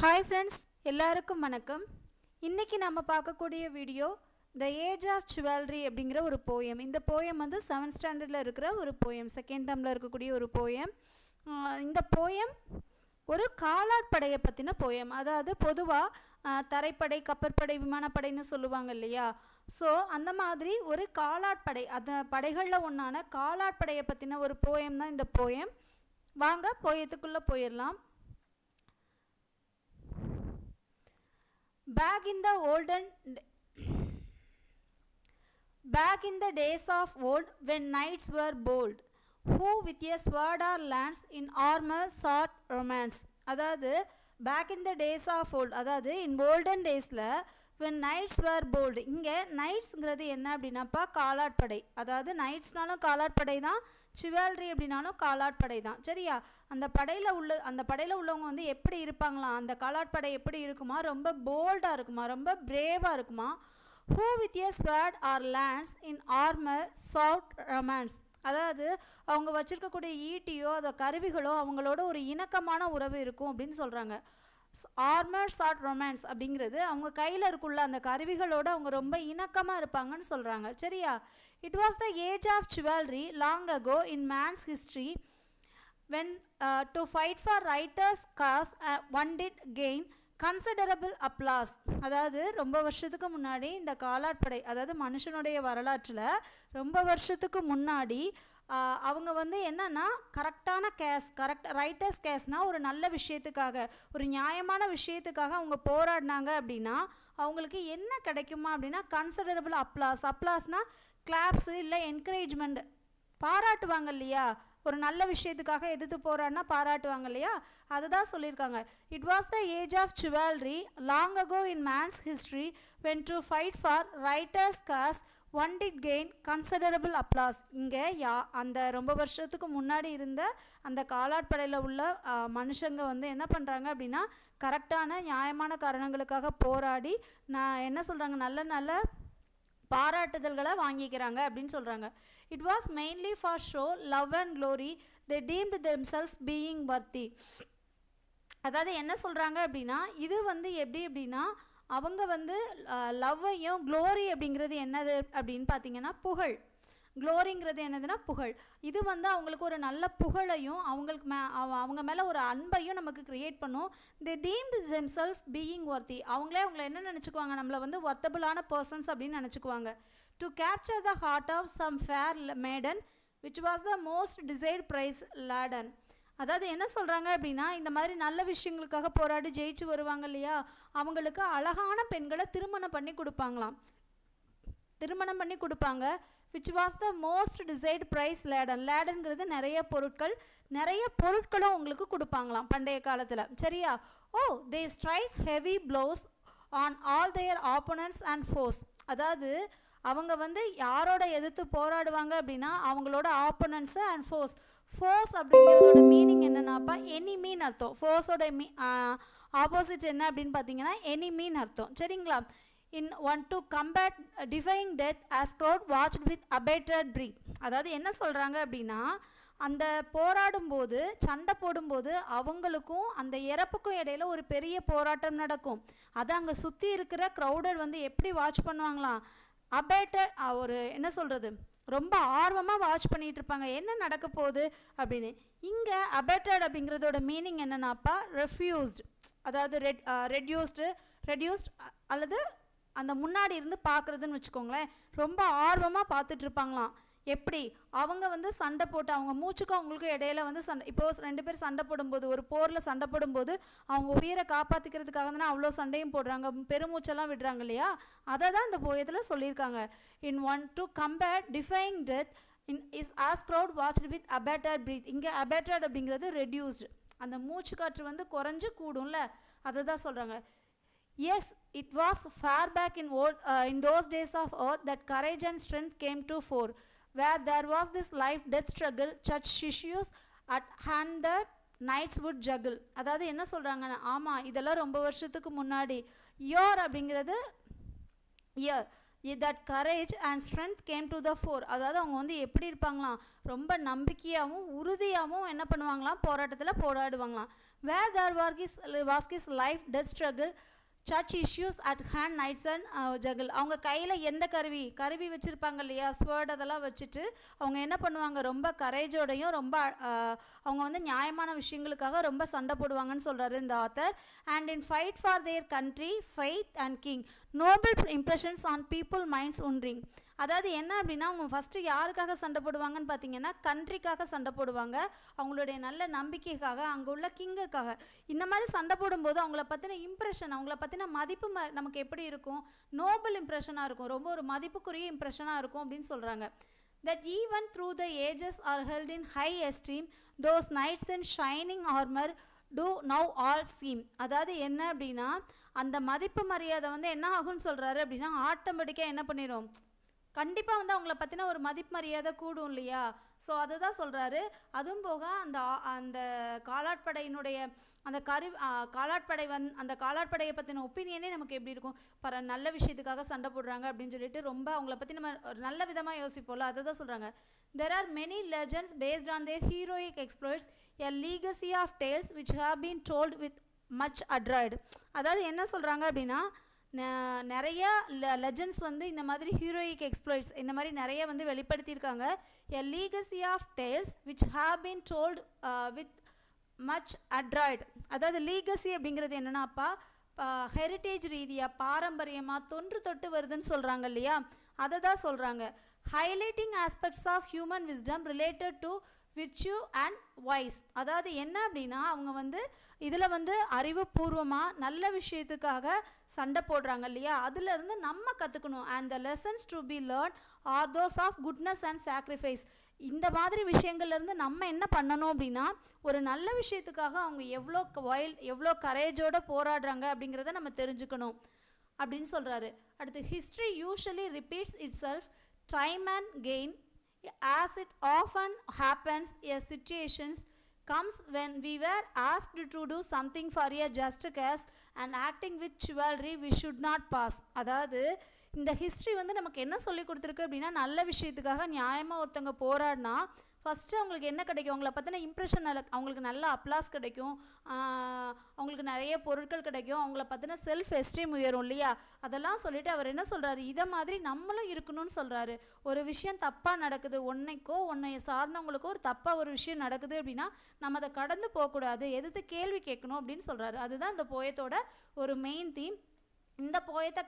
Hi friends, எல்லாருக்கும் வணக்கம். இன்றைக்கி நம்ம பார்க்கக்கூடிய video the age of chivalry அப்படிங்கிற ஒரு போயம். இந்த போயம் வந்து 7th ஸ்டாண்டர்டில் இருக்கிற ஒரு போயம், செகண்ட் டேர்மில் இருக்கக்கூடிய ஒரு போயம். இந்த போயம் ஒரு காலாட்படையை பற்றின போயம். அதாவது பொதுவாக தரைப்படை, கப்பற்படை, விமானப்படைன்னு சொல்லுவாங்க இல்லையா? ஸோ அந்த மாதிரி ஒரு காலாட்படை, அந்த படைகளில் ஒன்றான காலாட்படையை பற்றின ஒரு போயம் தான் இந்த போயம். வாங்க போயத்துக்குள்ளே போயிடலாம். Back in the days of old, when knights were bold, who with a sword or lance in armor sought romance. அதாவது back in the days of old, அதாவது in olden daysல when knights were bold. இங்கே நைட்ஸ்ங்கிறது என்ன அப்படின்னாப்பா காலாட்படை. அதாவது நைட்ஸ்னாலும் காலாட்படை தான், சிவல்ரி அப்படின்னாலும் காலாட்படை தான். சரியா? அந்த படையில் உள்ளவங்க வந்து எப்படி இருப்பாங்களாம், அந்த காலாட்படை எப்படி இருக்குமா, ரொம்ப போல்டாக இருக்குமா, ரொம்ப பிரேவாக இருக்குமா. Who with a sword or lance in armor sought romance. அதாவது அவங்க வச்சிருக்கக்கூடிய ஈட்டியோ அதோ கருவிகளோ அவங்களோட ஒரு இணக்கமான உறவு இருக்கும் அப்படின்னு சொல்கிறாங்க. ஆர்மர் சாட் ரொமான்ஸ் அப்படிங்கிறது அவங்க கையில் இருக்குள்ள அந்த கருவிகளோடு அவங்க ரொம்ப இணக்கமாக இருப்பாங்கன்னு சொல்கிறாங்க. சரியா? It was the age of chivalry long ago in man's history when to fight for writers cause one did gain considerable applause. அதாவது ரொம்ப வருஷத்துக்கு முன்னாடி இந்த காலாட்படை, அதாவது மனுஷனுடைய வரலாற்றில் ரொம்ப வருஷத்துக்கு முன்னாடி அவங்க வந்து என்னன்னா கரெக்டான ரைட்டர்ஸ் கேஸ்னால் ஒரு நல்ல விஷயத்துக்காக, ஒரு நியாயமான விஷயத்துக்காக அவங்க போராடினாங்க அப்படின்னா அவங்களுக்கு என்ன கிடைக்குமா அப்படின்னா கன்சிடரபிள் அப்ளாஸ். அப்ளாஸ்னால் கிளாப்ஸு இல்லை என்கரேஜ்மெண்ட், பாராட்டுவாங்க இல்லையா? ஒரு நல்ல விஷயத்துக்காக எதிர்த்து போராடினா பாராட்டுவாங்க இல்லையா? அதுதான் சொல்லியிருக்காங்க. It was the age of chivalry long ago in man's history when to fight for writers cause one did gain considerable applause. இங்கே அந்த ரொம்ப வருஷத்துக்கு முன்னாடி இருந்த அந்த காலாட்படையில் உள்ள மனுஷங்க வந்து என்ன பண்ணுறாங்க அப்படின்னா கரெக்டான நியாயமான காரணங்களுக்காக போராடி நான் என்ன சொல்கிறாங்க, நல்ல நல்ல பாராட்டுதல்களை வாங்கிக்கிறாங்க அப்படின்னு சொல்கிறாங்க. It was mainly for show love and glory they deemed themselves being வர்த்தி. அதாவது என்ன சொல்கிறாங்க அப்படின்னா இது வந்து எப்படி அப்படின்னா அவங்க வந்து லவ்வையும், க்ளோரி அப்படிங்கிறது என்னது அப்படின்னு பார்த்தீங்கன்னா புகழ். க்ளோரிங்கிறது என்னதுன்னா புகழ். இது வந்து அவங்களுக்கு ஒரு நல்ல புகழையும் அவங்க மேலே ஒரு அன்பையும் நமக்கு க்ரியேட் பண்ணும். The deemed themselves being worthy. அவங்களே அவங்கள என்ன நினச்சிக்குவாங்க, நம்மளை வந்து ஒர்த்தபிளான பர்சன்ஸ் அப்படின்னு நினச்சிக்குவாங்க. To capture the heart of some fair maiden which was the most desired prize laden. அதாவது என்ன சொல்கிறாங்க அப்படின்னா இந்த மாதிரி நல்ல விஷயங்களுக்காக போராடி ஜெயிச்சு வருவாங்க இல்லையா, அவங்களுக்கு அழகான பெண்களை திருமணம் பண்ணி கொடுப்பாங்க. Which was the most desired prize laden. லேடன்கிறது நிறைய பொருட்களும் உங்களுக்கு கொடுப்பாங்களாம் பண்டைய காலத்தில். சரியா? They strike heavy blows on all their opponents and foes. அதாவது அவங்க வந்து யாரோட எதிர்த்து போராடுவாங்க அப்படின்னா அவங்களோட ஆப்போனன்ட்ஸு அண்ட் ஃபோர்ஸ் அப்படிங்கிறதோட மீனிங் என்னன்னாப்பா எனிமின்னு அர்த்தம். ஃபோர்ஸோட ஆப்போசிட் என்ன அப்படின்னு பார்த்தீங்கன்னா எனிமின்னு அர்த்தம். சரிங்களா? In one to combat defying death as crowd watched with abated breath. அதாவது என்ன சொல்கிறாங்க அப்படின்னா அந்த சண்டை போடும்போது அவங்களுக்கும் அந்த இறப்புக்கும் இடையில ஒரு பெரிய போராட்டம் நடக்கும். அதை அங்கே சுற்றி இருக்கிற க்ரௌடட் வந்து எப்படி வாட்ச் பண்ணுவாங்களாம், அபேட்டட், ஒரு என்ன சொல்கிறது, ரொம்ப ஆர்வமாக வாட்ச் பண்ணிகிட்டு இருப்பாங்க என்ன நடக்க போகுது அப்படின்னு. இங்கே அபேட்டட் அப்படிங்கிறதோட மீனிங் என்னன்னாப்பா ரெஃப்யூஸ்டு. அதாவது ரெடியூஸ்டு அல்லது அந்த முன்னாடி இருந்து பார்க்குறதுன்னு வச்சுக்கோங்களேன். ரொம்ப ஆர்வமாக பார்த்துட்ருப்பாங்களாம். எப்படி அவங்க வந்து சண்டை போட்டு அவங்க மூச்சுக்கும் அவங்களுக்கும் இடையில வந்து இப்போது 2 பேர் சண்டை போடும்போது, ஒரு போரில் சண்டை போடும்போது அவங்க உயிரை காப்பாற்றிக்கிறதுக்காக தானே அவ்வளோ சண்டையும் போடுறாங்க, பெருமூச்செல்லாம் விடுறாங்க இல்லையா? அதை தான் இந்த போயத்தில் சொல்லியிருக்காங்க. In one to compare defying death in is as crowd watched with abated breath. இங்கே அபேட்டட் அப்படிங்கிறது ரெடியூஸ்டு, அந்த மூச்சு காற்று வந்து குறைஞ்சு கூடும்ல, அதை தான் சொல்கிறாங்க. Yes, it was far back in those days of earth that courage and strength came to fore, where there was this life-death struggle, such issues at hand that knights would juggle. அதாவது என்ன சொல்கிறாங்கன்னா ஆமாம் இதெல்லாம் ரொம்ப வருஷத்துக்கு முன்னாடி. Year அப்படிங்கிறது year, that courage and strength came to the four. அதாவது அவங்க வந்து எப்படி இருப்பாங்களாம், ரொம்ப நம்பிக்கையாகவும் உறுதியாகவும் என்ன பண்ணுவாங்களாம், போராட்டத்தில் போராடுவாங்களாம். Where there was life death struggle சர்ச் issues at hand knights and juggle. அவங்க கையில் எந்த கருவி வச்சுருப்பாங்க இல்லையா, ஸ்வேர்ட் அதெல்லாம் வச்சுட்டு அவங்க என்ன பண்ணுவாங்க, ரொம்ப கரேஜோடையும் ரொம்ப அவங்க வந்து நியாயமான விஷயங்களுக்காக ரொம்ப சண்டை போடுவாங்கன்னு சொல்கிறாரு இந்த author. And in fight for their country faith and king noble impressions on people minds wondering. அதாவது என்ன அப்படின்னா, அவங்க ஃபஸ்ட்டு யாருக்காக சண்டை போடுவாங்கன்னு பார்த்தீங்கன்னா கண்ட்ரிக்காக சண்டை போடுவாங்க, அவங்களுடைய நல்ல நம்பிக்கைக்காக, அங்கே உள்ள கிங்குக்காக. இந்த மாதிரி சண்டை போடும்போது அவங்கள பற்றின இம்ப்ரெஷன், அவங்கள பற்றின மதிப்பு நமக்கு எப்படி இருக்கும், நோபல் இம்ப்ரெஷனாக இருக்கும், ரொம்ப ஒரு மதிப்புக்குரிய இம்ப்ரெஷனாக இருக்கும் அப்படின்னு சொல்கிறாங்க. That even through the ages are held in high esteem, those knights in shining armor do now all seem. அதாவது என்ன அப்படின்னா, அந்த மதிப்பு மரியாதை வந்து என்ன ஆகும்னு சொல்கிறாரு அப்படின்னா, ஆட்டோமேட்டிக்காக என்ன பண்ணிடும், கண்டிப்பாக வந்து அவங்கள பற்றின ஒரு மதிப்பு மரியாதை கூடும் இல்லையா. ஸோ அதை தான் சொல்கிறாரு. அதுவும் போக அந்த காலாட்படையினுடைய அந்த அந்த காலாட்படையை பற்றின ஒப்பீனியனே நமக்கு எப்படி இருக்கும், நல்ல விஷயத்துக்காக சண்டை போடுறாங்க அப்படின்னு சொல்லிட்டு ரொம்ப அவங்கள பற்றி நம்ம ஒரு நல்ல விதமாக யோசிப்போம்ல, அதை தான் சொல்கிறாங்க. There are many legends based on their heroic exploits, a legacy of tales which have been told with much adroit. அதாவது என்ன சொல்கிறாங்க அப்படின்னா, நிறைய லெஜண்ட்ஸ் வந்து இந்த மாதிரி ஹீரோயிக் எக்ஸ்ப்ளாய்ட்ஸ் இந்த மாதிரி நிறைய வந்து வெளிப்படுத்தியிருக்காங்க. A legacy of tales which have been told with much adroit. அதாவது லீகசி அப்படிங்கிறது என்னென்னாப்பா, ஹெரிட்டேஜ் ரீதியாக பாரம்பரியமாக தொன்று தொட்டு வருதுன்னு சொல்கிறாங்க இல்லையா, அதை தான் சொல்கிறாங்க. Highlighting aspects of human wisdom related to virtue and vice. அதாவது என்ன அப்படின்னா, அவங்க வந்து இதில் வந்து அறிவுபூர்வமாக நல்ல விஷயத்துக்காக சண்டை போடுறாங்க இல்லையா, அதிலிருந்து நம்ம கற்றுக்கணும். And the lessons to be learn are those of goodness and sacrifice. இந்த மாதிரி விஷயங்கள்லேருந்து நம்ம என்ன பண்ணணும் அப்படின்னா, ஒரு நல்ல விஷயத்துக்காக அவங்க எவ்வளோ கரேஜோடு போராடுறாங்க அப்படிங்கிறத நம்ம தெரிஞ்சுக்கணும் அப்படின்னு சொல்கிறாரு. அடுத்து, history usually repeats it self time and gain as it often happens. A situations comes when we were asked to do something for a just cause and acting with chivalry we should not pass. அதாவது இந்த history வந்து நமக்கு என்ன சொல்லி கொடுத்துருக்கு அப்படின்னா, நல்ல விஷயத்துக்காக நியாயமாக ஒருத்தவங்க போராடினா ஃபஸ்ட்டு அவங்களுக்கு என்ன கிடைக்கும், அவங்கள பற்றின இம்ப்ரெஷன், அவங்களுக்கு நல்ல அப்ளாஸ் கிடைக்கும், அவங்களுக்கு நிறைய பொருட்கள் கிடைக்கும், அவங்கள பற்றின செல்ஃப் எஸ்டீம் உயரும் இல்லையா. அதெல்லாம் சொல்லிவிட்டு அவர் என்ன சொல்கிறாரு, இதை மாதிரி நம்மளும் இருக்கணும்னு சொல்கிறாரு. ஒரு விஷயம் தப்பாக நடக்குது, உன்னை சார்ந்தவங்களுக்கோ ஒரு தப்பாக ஒரு விஷயம் நடக்குது அப்படின்னா நம்ம அதை கடந்து போகக்கூடாது, எதிர்த்து கேள்வி கேட்கணும் அப்படின்னு சொல்கிறாரு. அதுதான் இந்த போயத்தோட ஒரு மெயின் தீம். இந்த போயத்தை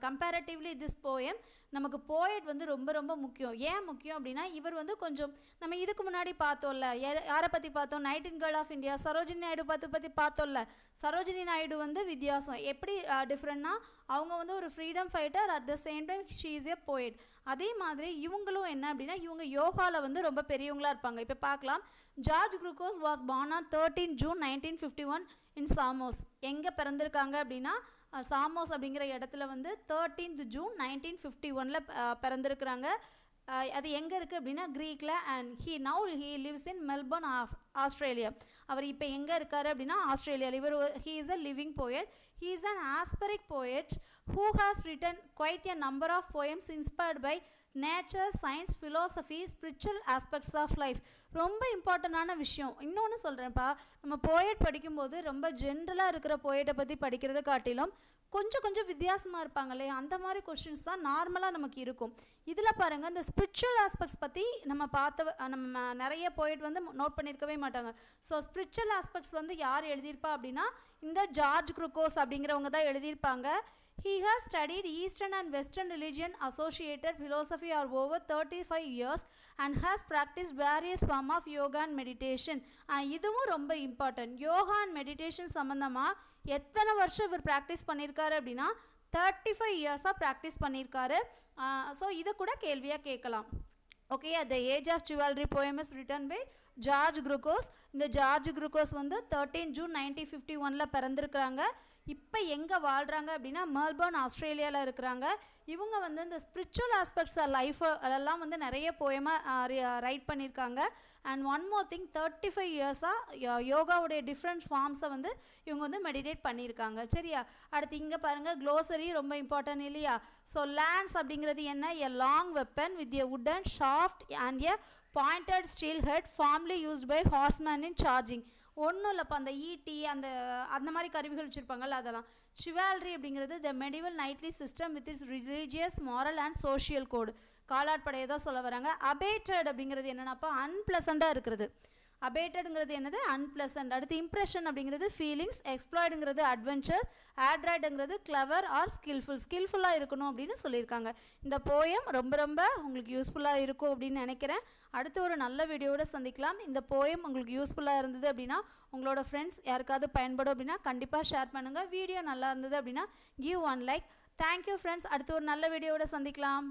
கம்பேரட்டிவ்லி திஸ் போயம் நமக்கு போயட் வந்து ரொம்ப ரொம்ப முக்கியம். ஏன் முக்கியம் அப்படின்னா, இவர் வந்து கொஞ்சம் நம்ம இதுக்கு முன்னாடி பார்த்தோம்ல, யாரை பற்றி பார்த்தோம், nightingale of India Sarojini Naidu பற்றி பார்த்தோம்ல. சரோஜினி நாயுடு வந்து வித்தியாசம் எப்படி டிஃப்ரெண்ட்னா, அவங்க வந்து ஒரு freedom fighter, at the same time she is a poet. அதே மாதிரி இவங்களும் என்ன அப்படின்னா, இவங்க யோகாவில் வந்து ரொம்ப பெரியவங்களாக இருப்பாங்க. இப்போ பார்க்கலாம், George glucose was born on 13 June 1951 in Samos. எங்கே பிறந்திருக்காங்க அப்படின்னா, சாமோஸ் அப்படிங்கிற இடத்துல வந்து 13 ஜூன் 1951 பிறந்திருக்கிறாங்க. அது எங்கே இருக்குது அப்படின்னா க்ரீக்கில். And he lives in Melbourne Australia. அவர் இப்போ எங்கே இருக்கார் அப்படின்னா ஆஸ்திரேலியாவில். He is a living poet. He is an asperic poet who has written quite a number of poems inspired by nature, science, philosophy, spiritual aspects of life. ரொம்ப இம்பார்ட்டண்டான விஷயம் இன்னொன்று சொல்கிறேன்ப்பா, நம்ம போயட் படிக்கும்போது ரொம்ப ஜென்ரலாக இருக்கிற போயட்டை பற்றி படிக்கிறத காட்டிலும் கொஞ்சம் வித்தியாசமாக இருப்பாங்களே, அந்த மாதிரி கொஷின்ஸ் தான் நார்மலாக நமக்கு இருக்கும். இதில் பாருங்கள், இந்த ஸ்பிரிச்சுவல் ஆஸ்பெக்ட்ஸ் பற்றி நம்ம நிறைய போயட் வந்து நோட் பண்ணியிருக்கவே மாட்டாங்க. ஸோ ஸ்பிரிச்சுவல் ஆஸ்பெக்ட்ஸ் வந்து யார் எழுதியிருப்பா அப்படின்னா, இந்த ஜார்ஜ் குளுக்கோஸ் அப்படிங்கிறவங்க தான் எழுதியிருப்பாங்க. He has studied Eastern and Western religion associated philosophy for over 35 years and has practiced various forms of yoga and meditation. இதுவும் ரொம்ப இம்பார்ட்டன்ட். யோகா அண்ட் மெடிடேஷன் சம்மந்தமாக எத்தனை வருஷம் இவர் ப்ராக்டிஸ் பண்ணியிருக்காரு அப்படின்னா 35 இயர்ஸாக ப்ராக்டிஸ் பண்ணியிருக்காரு. ஸோ இதை கூட கேள்வியாக கேட்கலாம். Okay, The Age of Chivalry poem is written by George glucose. இந்த ஜார்ஜ் குளுக்கோஸ் வந்து 13 ஜூன் 1951 பிறந்திருக்கிறாங்க. இப்போ எங்கே வாழ்கிறாங்க அப்படின்னா மெல்பர்ன், ஆஸ்திரேலியாவில் இருக்கிறாங்க. இவங்க வந்து இந்த ஸ்பிரிச்சுவல் ஆஸ்பெக்ட்ஸ் லைஃப் அதெல்லாம் வந்து நிறைய போயமாக ரைட் பண்ணியிருக்காங்க. அண்ட் ஒன் மோர் திங், 35 இயர்ஸாக யோகாவுடைய டிஃப்ரெண்ட் ஃபார்ம்ஸை வந்து இவங்க வந்து மெடிடேட் பண்ணியிருக்காங்க. சரியா? அடுத்து இங்கே பாருங்கள், க்ளோசரி ரொம்ப இம்பார்ட்டன்ட் இல்லையா? ஸோ லான்ஸ் அப்படிங்கிறது என்ன? A long weapon with a wooden shaft and a pointed steel head formerly used by horseman in charging. ஒன்றும் இல்லைப்பா, அந்த ஈட்டி அந்த மாதிரி கருவிகள் வச்சுருப்பாங்கல்ல அதெல்லாம். சிவால்ரி அப்படிங்கிறது the medieval knightly system with its religious, moral and social code. காலாட்படையை தான் சொல்ல வராங்க. அபேட்டட் அப்படிங்கிறது என்னென்னாப்பா, அன்பிளசண்ட்டாக இருக்கிறது. அபேட்டடுங்கிறது என்னது? அன்பிளசன்ட். அடுத்து இம்ப்ரெஷன் அப்படிங்கிறது ஃபீலிங்ஸ், எக்ஸ்ப்ளாய்டுங்கிறது அட்வென்ச்சர், ஆட்ராய்டுங்கிறது கிளவர் ஆர் ஸ்கில்ஃபுல்லாக இருக்கணும் அப்படின்னு சொல்லியிருக்காங்க. இந்த போயம் ரொம்ப ரொம்ப உங்களுக்கு யூஸ்ஃபுல்லாக இருக்கும் அப்படின்னு நினைக்கிறேன். அடுத்து ஒரு நல்ல வீடியோவோட சந்திக்கலாம். இந்த போயம் உங்களுக்கு யூஸ்ஃபுல்லாக இருந்தது அப்படின்னா உங்களோட ஃப்ரெண்ட்ஸ் யாருக்காவது பயன்படும் அப்படின்னா கண்டிப்பாக ஷேர் பண்ணுங்கள். வீடியோ நல்லா இருந்தது அப்படின்னா give one like. Thank you friends. அடுத்து ஒரு நல்ல வீடியோவோட சந்திக்கலாம்.